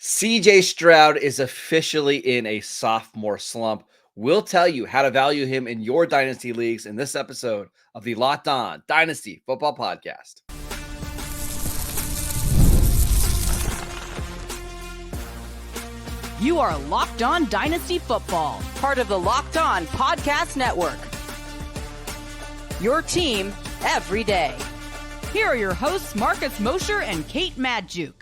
CJ Stroud is officially in a sophomore slump. We'll tell you how to value him in your dynasty leagues in this episode of the Locked On Dynasty Football Podcast. You are Locked On Dynasty Football, part of the Locked On Podcast Network. Your team every day. Here are your hosts, Marcus Mosher and Kate Madjuk.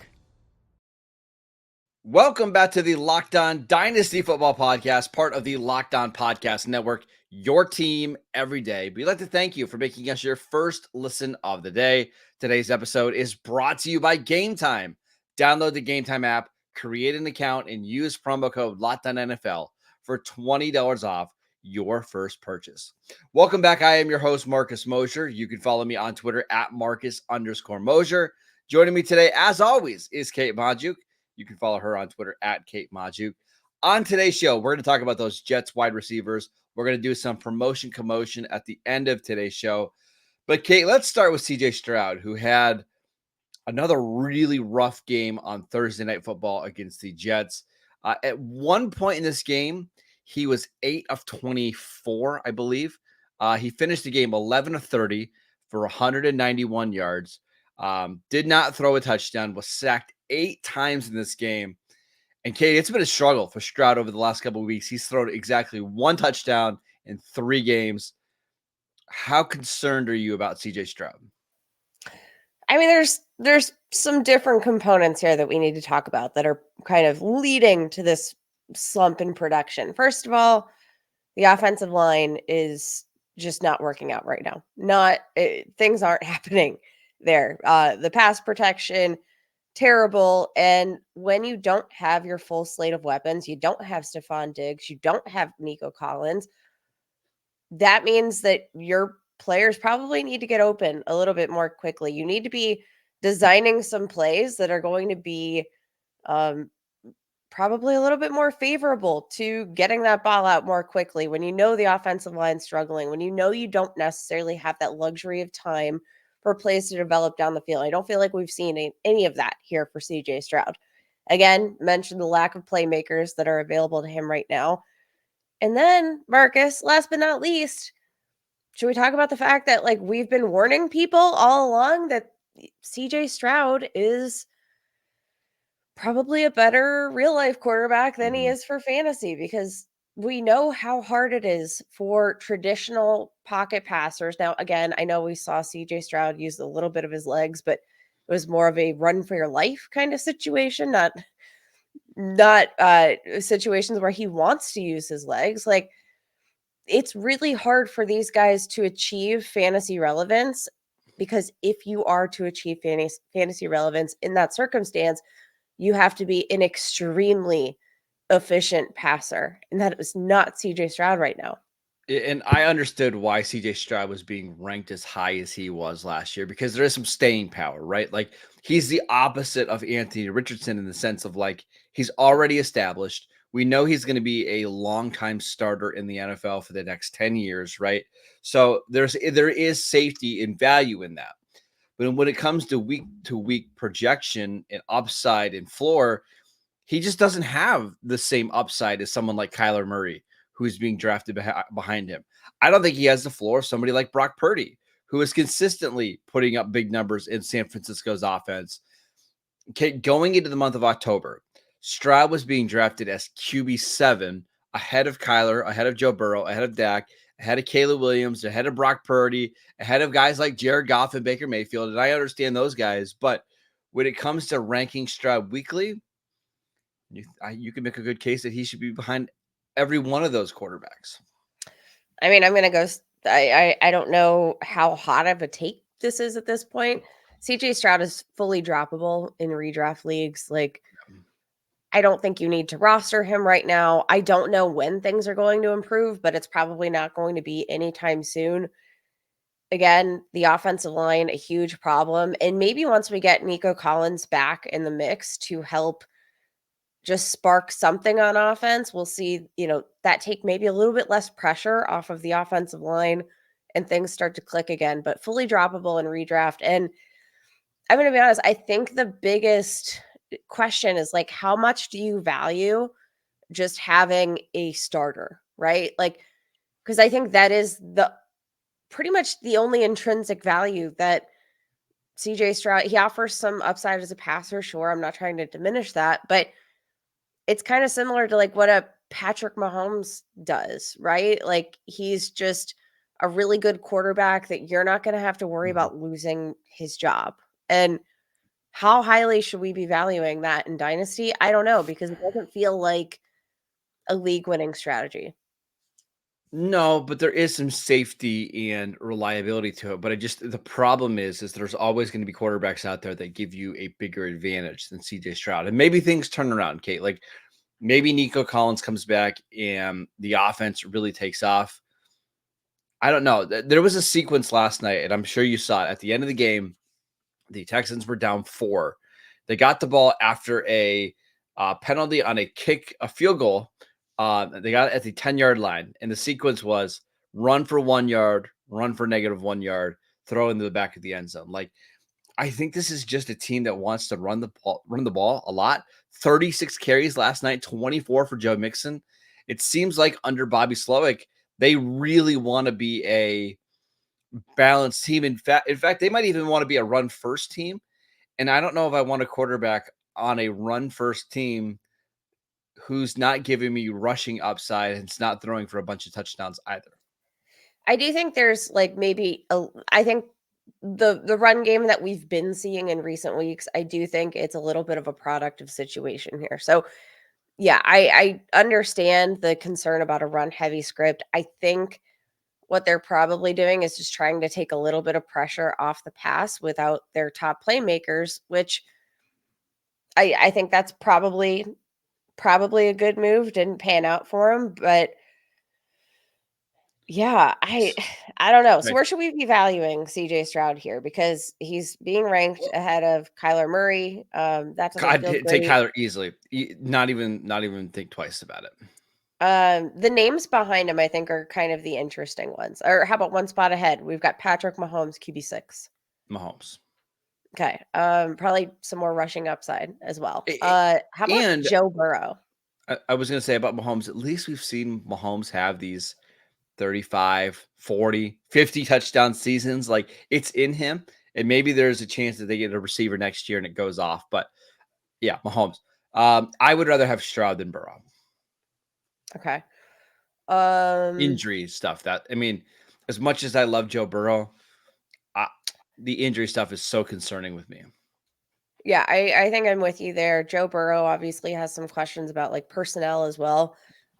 Welcome back to the Locked On Dynasty Football Podcast, part of the Locked On Podcast Network, your team every day. We'd like to thank you for making us your first listen of the day. Today's episode is brought to you by Game Time. Download the Game Time app, create an account, and use promo code LOCKEDONNFL for $20 off your first purchase. Welcome back. I am your host, Marcus Mosher. You can follow me on Twitter at Marcus_Mosher. Joining me today, as always, is Kate Madjuk. You can follow her on Twitter at Kate Madjuk. On today's show, we're going to talk about those Jets wide receivers. We're going to do some promotion commotion at the end of today's show. But Kate, let's start with CJ Stroud, who had another really rough game on Thursday Night Football against the Jets. At one point in this game, he was 8 of 24, I believe. He finished the game 11 of 30 for 191 yards. Did not throw a touchdown, was sacked 8 times in this game. And Kate, it's been a struggle for Stroud over the last couple of weeks. He's thrown exactly 1 touchdown in 3 games. How concerned are you about CJ Stroud? I mean, there's some different components here that we need to talk about that are kind of leading to this slump in production. First of all, the offensive line is just not working out right now. Things aren't happening there. The pass protection, terrible. And when you don't have your full slate of weapons, you don't have Stephon Diggs, you don't have Nico Collins, that means that your players probably need to get open a little bit more quickly. You need to be designing some plays that are going to be probably a little bit more favorable to getting that ball out more quickly when you know the offensive line's struggling, when you know you don't necessarily have that luxury of time for plays to develop down the field. I don't feel like we've seen any of that here for CJ Stroud. Again, mentioned the lack of playmakers that are available to him right now. And then, Marcus, last but not least, should we talk about the fact that we've been warning people all along that CJ Stroud is probably a better real life quarterback than he is for fantasy, because we know how hard it is for traditional pocket passers. Now, again, I know we saw CJ Stroud use a little bit of his legs, but it was more of a run for your life kind of situation, not situations where he wants to use his legs. It's really hard for these guys to achieve fantasy relevance, because if you are to achieve fantasy relevance in that circumstance, you have to be an extremely efficient passer. And that is not CJ Stroud right now. And I understood why CJ Stroud was being ranked as high as he was last year, because there is some staying power, right? Like, he's the opposite of Anthony Richardson in the sense of he's already established. We know he's going to be a longtime starter in the NFL for the next 10 years, right? So there is safety and value in that. But when it comes to week-to-week projection and upside and floor, he just doesn't have the same upside as someone like Kyler Murray, who's being drafted behind him. I don't think he has the floor of somebody like Brock Purdy, who is consistently putting up big numbers in San Francisco's offense. Okay, going into the month of October, Stroud was being drafted as QB 7, ahead of Kyler, ahead of Joe Burrow, ahead of Dak, ahead of Caleb Williams, ahead of Brock Purdy, ahead of guys like Jared Goff and Baker Mayfield. And I understand those guys, but when it comes to ranking Stroud weekly, you can make a good case that he should be behind every one of those quarterbacks. I mean, I'm going to go. I don't know how hot of a take this is at this point. CJ Stroud is fully droppable in redraft leagues. I don't think you need to roster him right now. I don't know when things are going to improve, but it's probably not going to be anytime soon. Again, the offensive line, a huge problem. And maybe once we get Nico Collins back in the mix to help just spark something on offense, we'll see, that take maybe a little bit less pressure off of the offensive line and things start to click again, but fully droppable in redraft. And I'm going to be honest, I think the biggest question is like, how much do you value just having a starter, right? Like, because I think that is the pretty much the only intrinsic value that CJ Stroud, he offers some upside as a passer. Sure. I'm not trying to diminish that, but it's kind of similar to like what a Patrick Mahomes does, right? Like he's just a really good quarterback that you're not going to have to worry about losing his job. And how highly should we be valuing that in Dynasty? I don't know, because it doesn't feel like a league winning strategy. No, but there is some safety and reliability to it. But the problem is there's always going to be quarterbacks out there that give you a bigger advantage than CJ Stroud. And maybe things turn around, Kate. Like maybe Nico Collins comes back and the offense really takes off. I don't know. There was a sequence last night, and I'm sure you saw it. At the end of the game, the Texans were down 4. They got the ball after a penalty on a field goal. They got it at the 10-yard line, and the sequence was run for 1 yard, run for -1 yard, throw into the back of the end zone. Like, I think this is just a team that wants to run the ball a lot. 36 carries last night, 24 for Joe Mixon. It seems like under Bobby Slowick, they really want to be a balanced team. In fact, they might even want to be a run first team. And I don't know if I want a quarterback on a run first team who's not giving me rushing upside and it's not throwing for a bunch of touchdowns either. I do think there's like I think the run game that we've been seeing in recent weeks, I do think it's a little bit of a product of situation here. So yeah, I understand the concern about a run heavy script. I think what they're probably doing is just trying to take a little bit of pressure off the pass without their top playmakers, which I think that's probably a good move. Didn't pan out for him, but yeah, I don't know. So Right. where should we be valuing CJ Stroud here? Because he's being ranked ahead of Kyler Murray. That doesn't I'd feel take great. Kyler easily. Not even think twice about it. The names behind him, I think, are kind of the interesting ones. Or how about one spot ahead? We've got Patrick Mahomes, QB6. Mahomes. Okay. Probably some more rushing upside as well. How about And Joe Burrow? I was going to say about Mahomes, at least we've seen Mahomes have these 35, 40, 50 touchdown seasons. Like it's in him. And maybe there's a chance that they get a receiver next year and it goes off. But yeah, Mahomes. I would rather have Stroud than Burrow. Okay. Injury stuff. As much as I love Joe Burrow, the injury stuff is so concerning with me. Yeah, I think I'm with you there. Joe Burrow obviously has some questions about like personnel as well.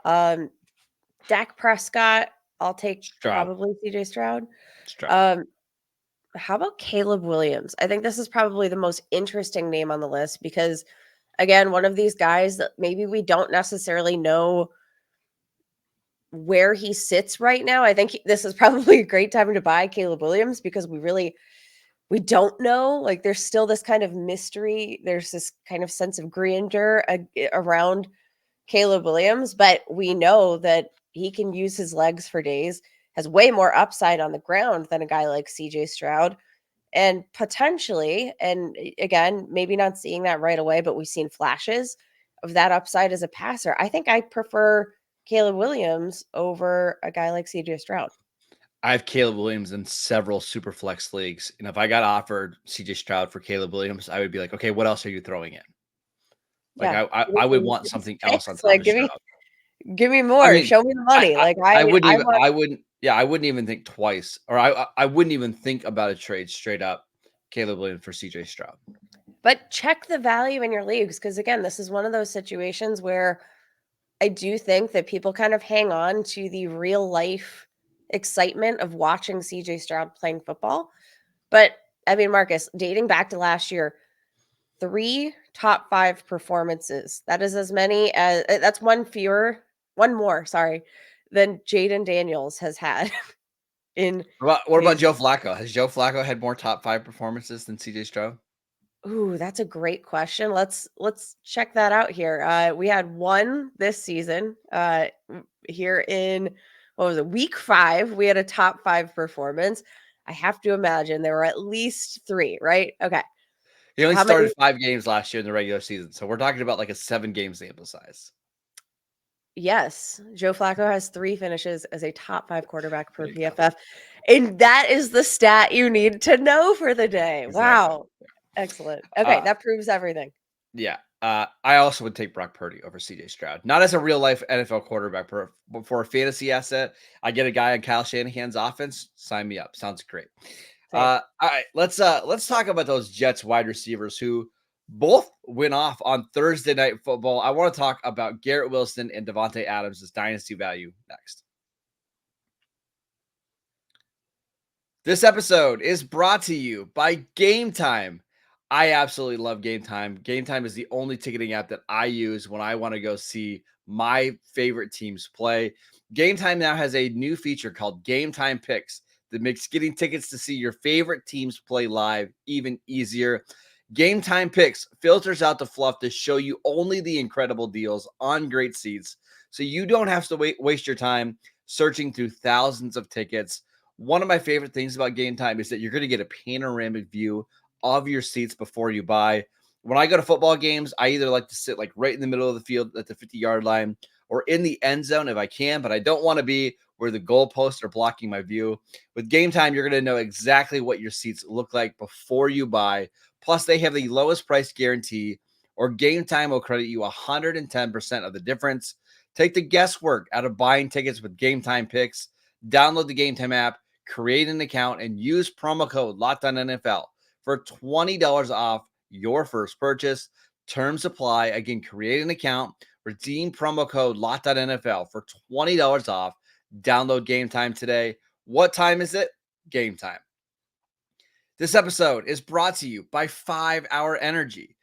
Dak Prescott, I'll take Stroud. probably CJ Stroud. How about Caleb Williams? I think this is probably the most interesting name on the list because, again, one of these guys that maybe we don't necessarily know where he sits right now. I think this is probably a great time to buy Caleb Williams because we don't know. Like there's still this kind of mystery. There's this kind of sense of grandeur around Caleb Williams, but we know that he can use his legs for days, has way more upside on the ground than a guy like CJ Stroud. And potentially, and again, maybe not seeing that right away, but we've seen flashes of that upside as a passer. I think I prefer Caleb Williams over a guy like CJ Stroud. I have Caleb Williams in several super flex leagues. And if I got offered CJ Stroud for Caleb Williams, I would be like, okay, what else are you throwing in? Like Yeah. I would want something else on top like of give Stroud. me more. Show me the money. I wouldn't even think twice, or I wouldn't even think about a trade straight up Caleb Williams for CJ Stroud. But check the value in your leagues because again, this is one of those situations where I do think that people kind of hang on to the real life excitement of watching CJ Stroud playing football. But I mean, Marcus, dating back to last year, 3 top 5 performances. That is as many as that's one more, sorry, than Jaden Daniels has had in What about his. Joe Flacco? Has Joe Flacco had more top 5 performances than CJ Stroud? Ooh, that's a great question. Let's check that out here. We had one this season. Here in what was it, week 5? We had a top 5 performance. I have to imagine there were at least 3, right? Okay. He only How many? started 5 games last year in the regular season, so we're talking about like a 7-game sample size. Yes, Joe Flacco has 3 finishes as a top 5 quarterback per There you go. PFF, and that is the stat you need to know for the day. Exactly. Wow. Excellent. Okay, Uh, that proves everything. yeah. I also would take Brock Purdy over C.J. Stroud. Not as a real life NFL quarterback, but for a fantasy asset, I get a guy on Kyle Shanahan's offense. Sign me up. Sounds great. Same. All right, let's talk about those Jets wide receivers who both went off on Thursday Night Football. I want to talk about Garrett Wilson and Davante Adams as dynasty value next. This episode is brought to you by Game Time. I absolutely love Game Time. Game Time is the only ticketing app that I use when I want to go see my favorite teams play. Game Time now has a new feature called Game Time Picks that makes getting tickets to see your favorite teams play live even easier. Game Time Picks filters out the fluff to show you only the incredible deals on great seats, so you don't have to waste your time searching through thousands of tickets. One of my favorite things about Game Time is that you're going to get a panoramic view of your seats before you buy. When I go to football games, I either like to sit like right in the middle of the field at the 50-yard line or in the end zone if I can, but I don't want to be where the goalposts are blocking my view. With Game Time, you're going to know exactly what your seats look like before you buy. Plus, they have the lowest price guarantee, or Game Time will credit you 110% of the difference. Take the guesswork out of buying tickets with Game Time Picks. Download the Game Time app, create an account, and use promo code LOCKEDONNFL for $20 off your first purchase. Terms apply. Again, create an account, redeem promo code LOCKEDONNFL for $20 off. Download Game Time today. What time is it? Game Time. This episode is brought to you by 5 Hour Energy.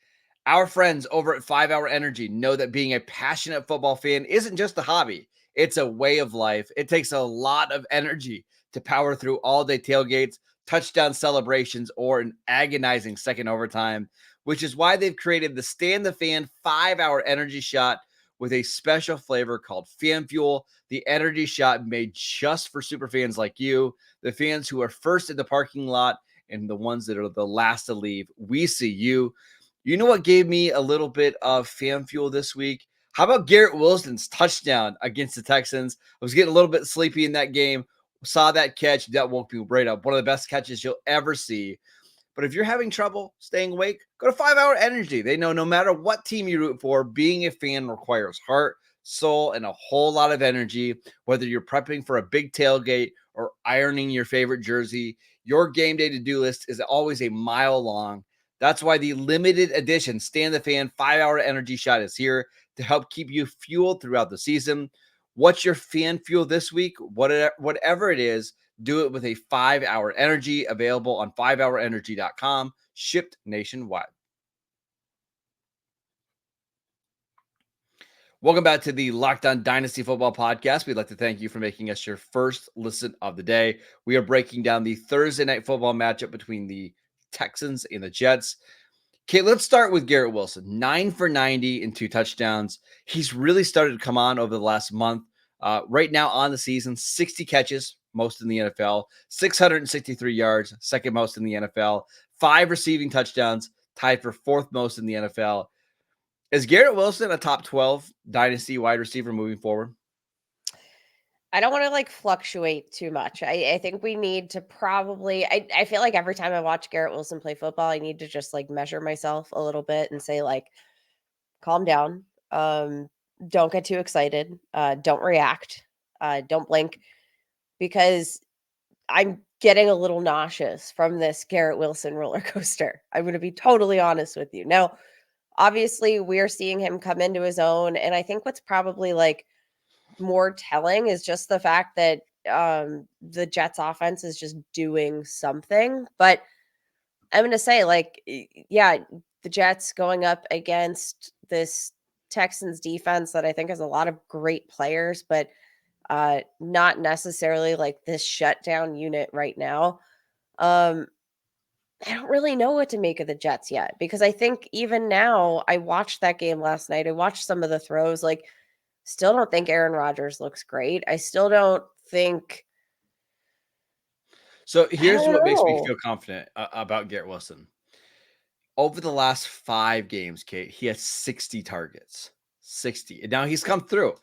Our friends over at 5 Hour Energy know that being a passionate football fan isn't just a hobby, it's a way of life. It takes a lot of energy to power through all-day tailgates, touchdown celebrations, or an agonizing second overtime, which is why they've created the Stand the Fan 5 Hour Energy Shot with a special flavor called Fan Fuel, the energy shot made just for super fans like you, the fans who are first in the parking lot and the ones that are the last to leave. We see you. You know what gave me a little bit of fan fuel this week? How about Garrett Wilson's touchdown against the Texans? I was getting a little bit sleepy in that game. Saw that catch. That woke me right up. One of the best catches you'll ever see. But if you're having trouble staying awake, go to 5 Hour Energy. They know no matter what team you root for, being a fan requires heart, soul, and a whole lot of energy. Whether you're prepping for a big tailgate or ironing your favorite jersey, your game day to-do list is always a mile long. That's why the limited edition Stand the Fan 5 Hour Energy Shot is here to help keep you fueled throughout the season. What's your fan fuel this week? Whatever it is, do it with a 5 Hour Energy, available on 5hourenergy.com, shipped nationwide. Welcome back to the Locked On Dynasty Football Podcast. We'd like to thank you for making us your first listen of the day. We are breaking down the Thursday Night Football matchup between the Texans and the Jets. Okay, let's start with Garrett Wilson. 9 for 90 and 2 touchdowns. He's really started to come on over the last month. Right now on the season, 60 catches, most in the NFL, 663 yards, second most in the NFL, 5 receiving touchdowns, tied for fourth most in the NFL. Is Garrett Wilson a top 12 dynasty wide receiver moving forward? I don't want to like fluctuate too much. I think we need to probably I feel like every time I watch Garrett Wilson play football, I need to just like measure myself a little bit and say, like, calm down. Don't get too excited. Don't react. Don't blink, because I'm getting a little nauseous from this Garrett Wilson roller coaster. I'm going to be totally honest with you. Now, obviously, we're seeing him come into his own. And I think what's probably like more telling is just the fact that the Jets offense is just doing something. But I'm going to say, like, yeah, the Jets going up against this Texans defense that I think has a lot of great players, but not necessarily like this shutdown unit right now. Um, I don't really know what to make of the Jets yet, because I think even now, I watched that game last night. I watched some of the throws. Like, still don't think Aaron Rodgers looks great. I still don't think. So I here's don't what makes me know. feel confident about Garrett Wilson. over the last 5 games, Kate, he has 60 targets. 60. And now he's come through.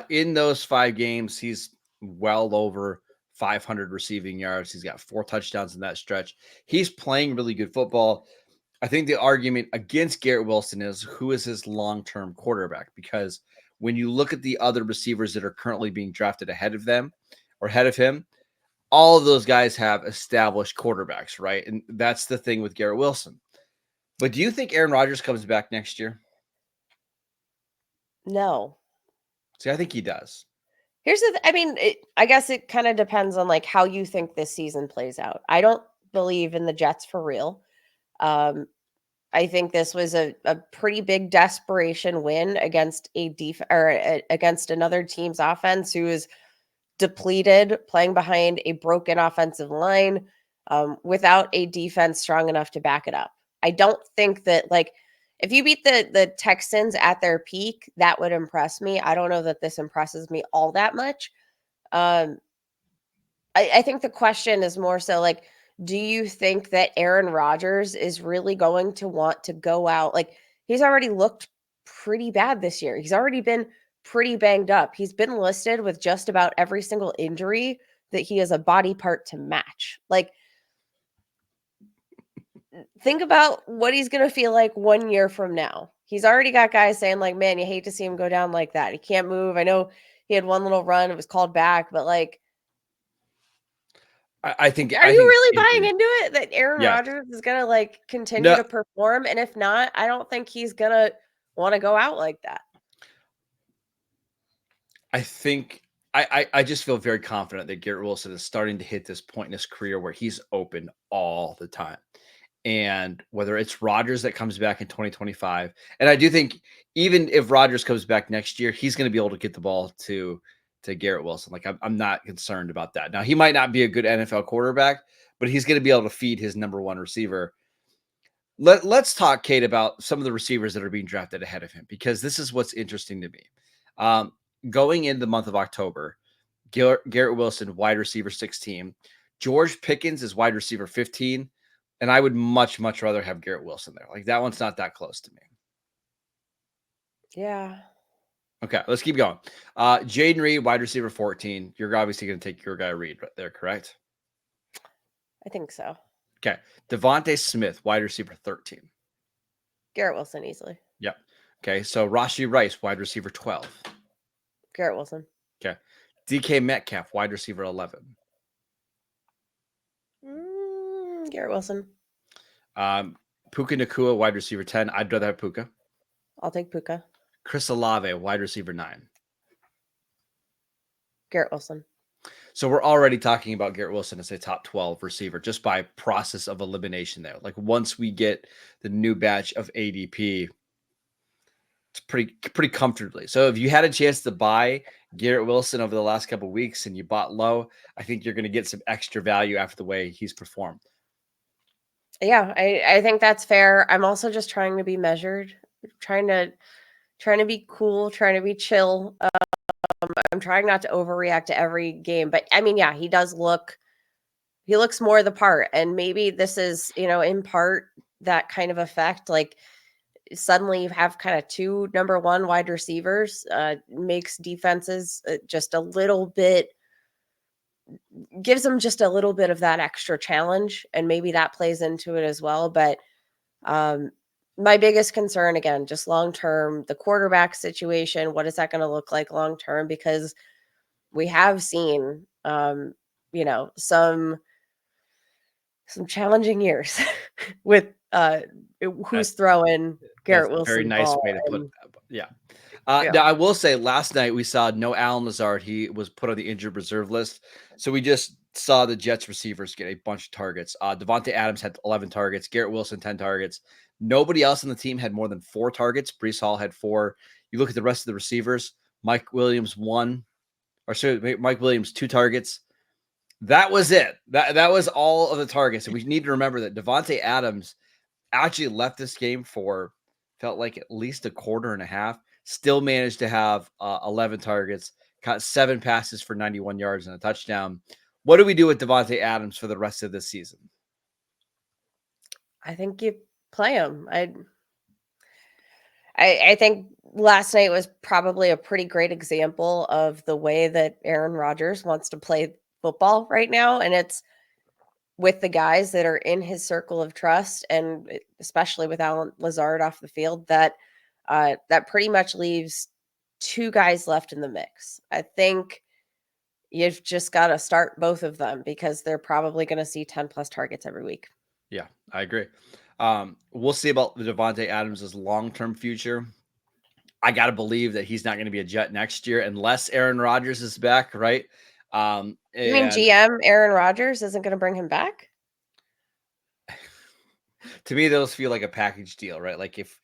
In those 5 games, he's well over 500 receiving yards. He's got 4 touchdowns in that stretch. He's playing really good football. I think the argument against Garrett Wilson is who is his long-term quarterback? Because when you look at the other receivers that are currently being drafted ahead of them or ahead of him, all of those guys have established quarterbacks, right? And that's the thing with Garrett Wilson. But do you think Aaron Rodgers comes back next year? No. See, I think he does. Here's the I mean, I guess it kind of depends on like how you think this season plays out. I don't believe in the Jets for real. I think this was a pretty big desperation win against against another team's offense who is depleted, playing behind a broken offensive line, without a defense strong enough to back it up. I don't think that like if you beat the Texans at their peak, that would impress me. I don't know that this impresses me all that much. I think the question is more so like, do you think that Aaron Rodgers is really going to want to go out? Like, he's already looked pretty bad this year. He's already been pretty banged up. He's been listed with just about every single injury that he has a body part to match. Like, think about what he's going to feel like 1 year from now. He's already got guys saying like, man, you hate to see him go down like that. He can't move. I know he had one little run. It was called back, but like, I think. are you really buying into it that Aaron Yes. Rodgers is going to like continue to perform? And if not, I don't think he's going to want to go out like that. I think I just feel very confident that Garrett Wilson is starting to hit this point in his career where he's open all the time. And whether it's Rodgers that comes back in 2025, and I do think even if Rodgers comes back next year, he's going to be able to get the ball to Garrett Wilson. Like I'm not concerned about that. Now he might not be a good NFL quarterback, but he's going to be able to feed his number 1 receiver. Let's talk, Kate, about some of the receivers that are being drafted ahead of him, because this is what's interesting to me. Going into the month of October, Garrett Wilson, wide receiver 16, George Pickens is wide receiver 15. And I would much, much rather have Garrett Wilson there. Like that one's not that close to me. Yeah. Okay, let's keep going. Jaden Reed, wide receiver 14. You're obviously going to take your guy Reed right there, correct? I think so. Okay. Devontae Smith, wide receiver 13. Garrett Wilson easily. Yep. Okay, so Rashee Rice, wide receiver 12. Garrett Wilson. Okay. DK Metcalf, wide receiver 11. Garrett Wilson. Puka Nacua, wide receiver 10. I'd rather have Puka. I'll take Puka. Chris Olave, wide receiver 9. Garrett Wilson. So we're already talking about Garrett Wilson as a top 12 receiver just by process of elimination there. Like once we get the new batch of ADP, it's pretty comfortably. So if you had a chance to buy Garrett Wilson over the last couple of weeks and you bought low, I think you're going to get some extra value after the way he's performed. Yeah, I think that's fair. I'm also just trying to be measured, trying to be cool, trying to be chill. I'm trying not to overreact to every game, but I mean, yeah, he looks more the part. And maybe this is, in part that kind of effect. Like suddenly you have kind of 2 number 1 wide receivers, makes defenses just a little bit, gives them just a little bit of that extra challenge. And maybe that plays into it as well. But my biggest concern, again, just long-term, the quarterback situation, what is that going to look like long-term? Because we have seen, some challenging years with who's throwing Garrett Wilson. Very nice way to put it. Yeah. Now, I will say last night we saw no Allen Lazard. He was put on the injured reserve list. So we just saw the Jets receivers get a bunch of targets. Davante Adams had 11 targets. Garrett Wilson, 10 targets. Nobody else on the team had more than 4 targets. Breece Hall had 4. You look at the rest of the receivers, Mike Williams 2 targets. That was it. That was all of the targets. And we need to remember that Davante Adams actually left this game for felt like at least a quarter and a half. Still managed to have 11 targets, caught 7 passes for 91 yards and a touchdown. What do we do with Davante Adams for the rest of this season? I think you Play him. I think last night was probably a pretty great example of the way that Aaron Rodgers wants to play football right now, and it's with the guys that are in his circle of trust, and especially with Alan Lazard off the field, that that pretty much leaves two guys left in the mix. I think you've just got to start both of them because they're probably going to see 10 plus targets every week. Yeah, I agree. We'll see about the Davante Adams' long-term future. I got to believe that he's not going to be a Jet next year unless Aaron Rodgers is back, right? You mean And GM Aaron Rodgers isn't going to bring him back? to me, those feel like a package deal, right? Like if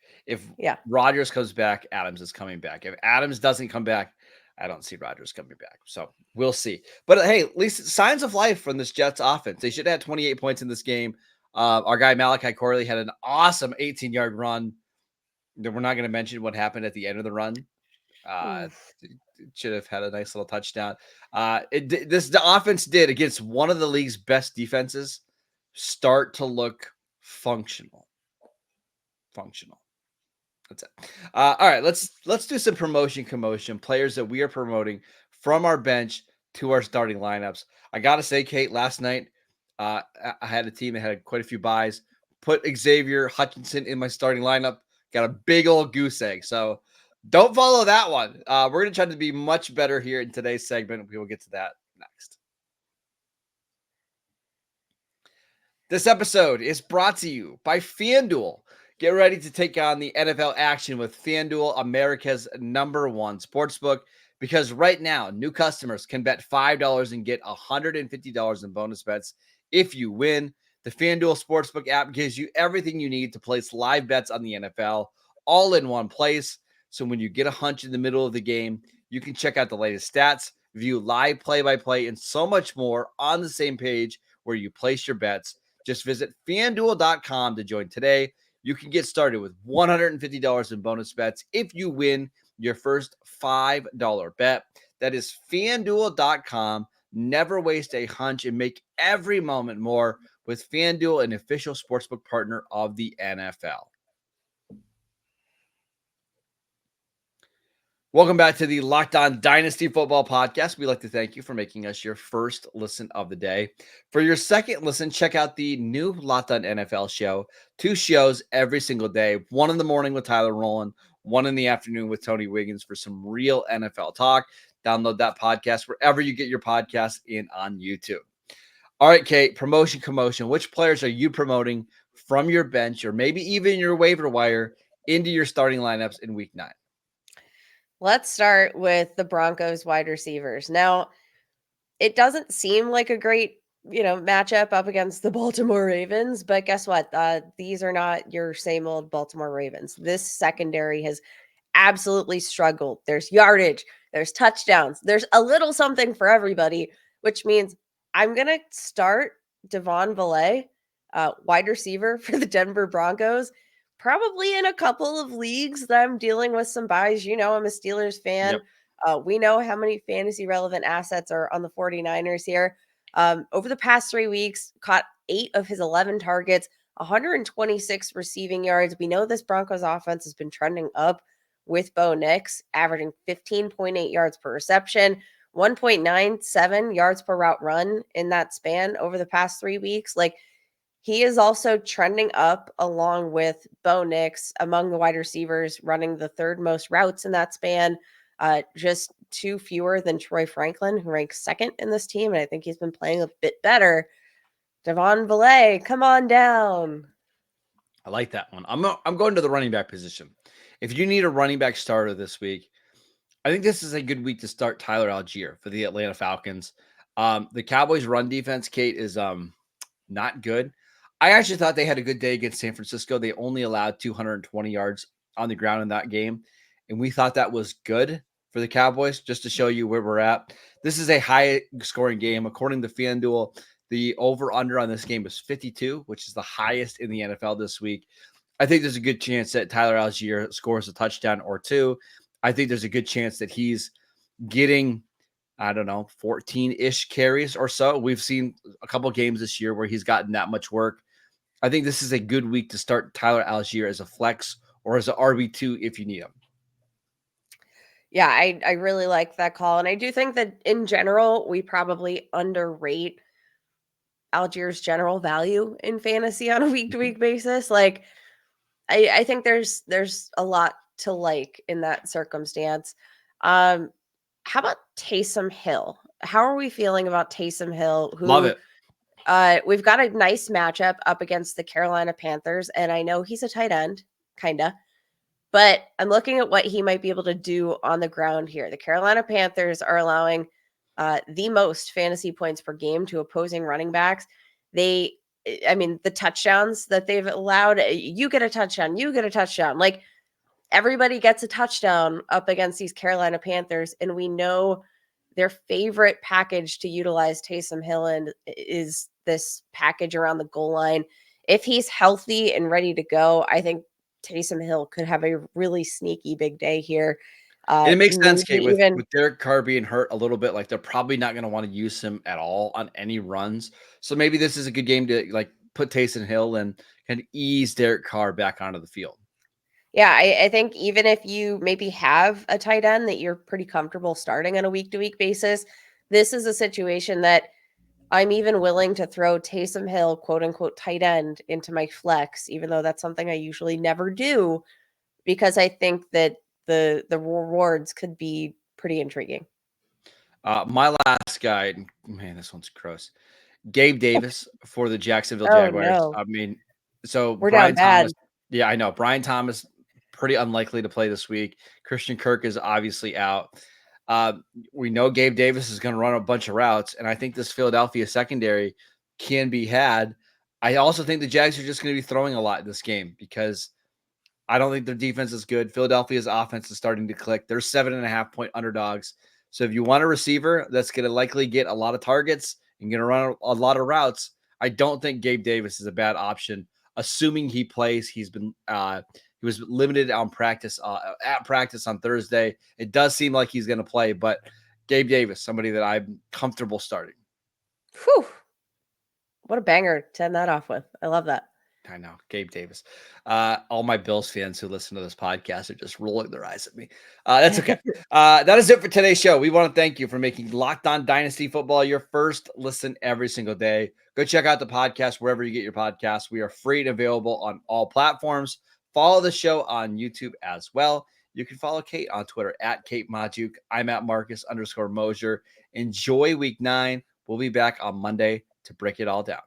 Yeah. Rodgers comes back, Adams is coming back. If Adams doesn't come back, I don't see Rodgers coming back. So we'll see. But hey, at least signs of life from this Jets offense. They should have had 28 points in this game. Our guy Malachi Corley had an awesome 18-yard run. We're not going to mention what happened at the end of the run. It should have had a nice little touchdown. The offense did against one of the league's best defenses start to look functional. That's it. All right, let's do some promotion commotion. Players that we are promoting from our bench to our starting lineups. I gotta say, Kate, last night I had a team that had quite a few buys. Put Xavier Hutchinson in my starting lineup. Got a big old goose egg. So don't follow that one. We're gonna try to be much better here in today's segment. We will get to that next. This episode is brought to you by FanDuel. Get ready to take on the NFL action with FanDuel, America's #1 sportsbook, because right now, new customers can bet $5 and get $150 in bonus bets if you win. The FanDuel Sportsbook app gives you everything you need to place live bets on the NFL all in one place. So when you get a hunch in the middle of the game, you can check out the latest stats, view live play-by-play, and so much more on the same page where you place your bets. Just visit FanDuel.com to join today. You can get started with $150 in bonus bets if you win your first $5 bet. That is FanDuel.com. Never waste a hunch and make every moment more with FanDuel, an official sportsbook partner of the NFL. Welcome back to the Locked On Dynasty Football Podcast. We'd like to thank you for making us your first listen of the day. For your second listen, check out the new Locked On NFL show. 2 shows every single day. 1 in the morning with Tyler Rowland, 1 in the afternoon with Tony Wiggins for some real NFL talk. Download that podcast wherever you get your podcasts and on YouTube. All right, Kate, promotion commotion. Which players are you promoting from your bench or maybe even your waiver wire into your starting lineups in week 9? Let's start with the Broncos wide receivers. Now, it doesn't seem like a great, matchup up against the Baltimore Ravens, but guess what? These are not your same old Baltimore Ravens. This secondary has absolutely struggled. There's yardage, there's touchdowns, there's a little something for everybody, which means I'm going to start Devon Vallée, wide receiver for the Denver Broncos. Probably in a couple of leagues that I'm dealing with some buys. I'm a Steelers fan. Yep. We know how many fantasy relevant assets are on the 49ers here. Over the past 3 weeks, caught 8 of his 11 targets, 126 receiving yards. We know this Broncos offense has been trending up with Bo Nix, averaging 15.8 yards per reception, 1.97 yards per route run in that span over the past 3 weeks. He is also trending up along with Bo Nix among the wide receivers, running the 3rd most routes in that span, just 2 fewer than Troy Franklin, who ranks 2nd in this team. And I think he's been playing a bit better. Devon Vallée, come on down. I like that one. I'm going to the running back position. If you need a running back starter this week, I think this is a good week to start Tyler Algier for the Atlanta Falcons. The Cowboys' run defense, Kate, is not good. I actually thought they had a good day against San Francisco. They only allowed 220 yards on the ground in that game, and we thought that was good for the Cowboys, just to show you where we're at. This is a high-scoring game. According to FanDuel, the over-under on this game is 52, which is the highest in the NFL this week. I think there's a good chance that Tyler Algier scores a touchdown or 2. I think there's a good chance that he's getting, 14-ish carries or so. We've seen a couple games this year where he's gotten that much work. I think this is a good week to start Tyler Algier as a flex or as an RB2 if you need him. Yeah, I really like that call. And I do think that in general, we probably underrate Algier's general value in fantasy on a week to week basis. Like, I think there's a lot to like in that circumstance. How about Taysom Hill? How are we feeling about Taysom Hill? Love Who it. we've got a nice matchup up against the Carolina Panthers, and I know he's a tight end, kinda, but I'm looking at what he might be able to do on the ground here. The Carolina Panthers are allowing the most fantasy points per game to opposing running backs. I mean, the touchdowns that they've allowed, you get a touchdown, you get a touchdown. Like everybody gets a touchdown up against these Carolina Panthers, and we know their favorite package to utilize Taysom Hill in is this package around the goal line. If he's healthy and ready to go, I think Taysom Hill could have a really sneaky big day here. And it makes sense, Maybe Kate, with even Derek Carr being hurt a little bit, like they're probably not going to want to use him at all on any runs. So maybe this is a good game to like put Taysom Hill and kind of ease Derek Carr back onto the field. yeah, I think even if you maybe have a tight end that you're pretty comfortable starting on a week to week basis, this is a situation that I'm even willing to throw Taysom Hill, quote unquote, tight end into my flex, even though that's something I usually never do, because I think that the rewards could be pretty intriguing. My last guy, man, this one's gross. Gabe Davis for the Jacksonville Oh Jaguars. no, I mean, so we're down Brian Thomas, bad. yeah, I know. Brian Thomas, pretty unlikely to play this week. Christian Kirk is obviously out. Uh, we know Gabe Davis is going to run a bunch of routes, and I think this Philadelphia secondary can be had. I also think the Jags are just going to be throwing a lot in this game because I don't think their defense is good. Philadelphia's offense is starting to click. They're 7.5-point underdogs. So if you want a receiver that's going to likely get a lot of targets and going to run a lot of routes, I don't think Gabe Davis is a bad option. Assuming he plays, he was limited on practice at practice on Thursday. It does seem like he's going to play, but Gabe Davis, somebody that I'm comfortable starting. Whew. What a banger to end that off with. I love that. I know, Gabe Davis. All my Bills fans who listen to this podcast are just rolling their eyes at me. That's okay. That is it for today's show. We want to thank you for making Locked On Dynasty Football your first listen every single day. Go check out the podcast wherever you get your podcasts. We are free and available on all platforms. Follow the show on YouTube as well. You can follow Kate on Twitter at Kate Majuk. I'm at Marcus_Mosier. Enjoy week 9. We'll be back on Monday to break it all down.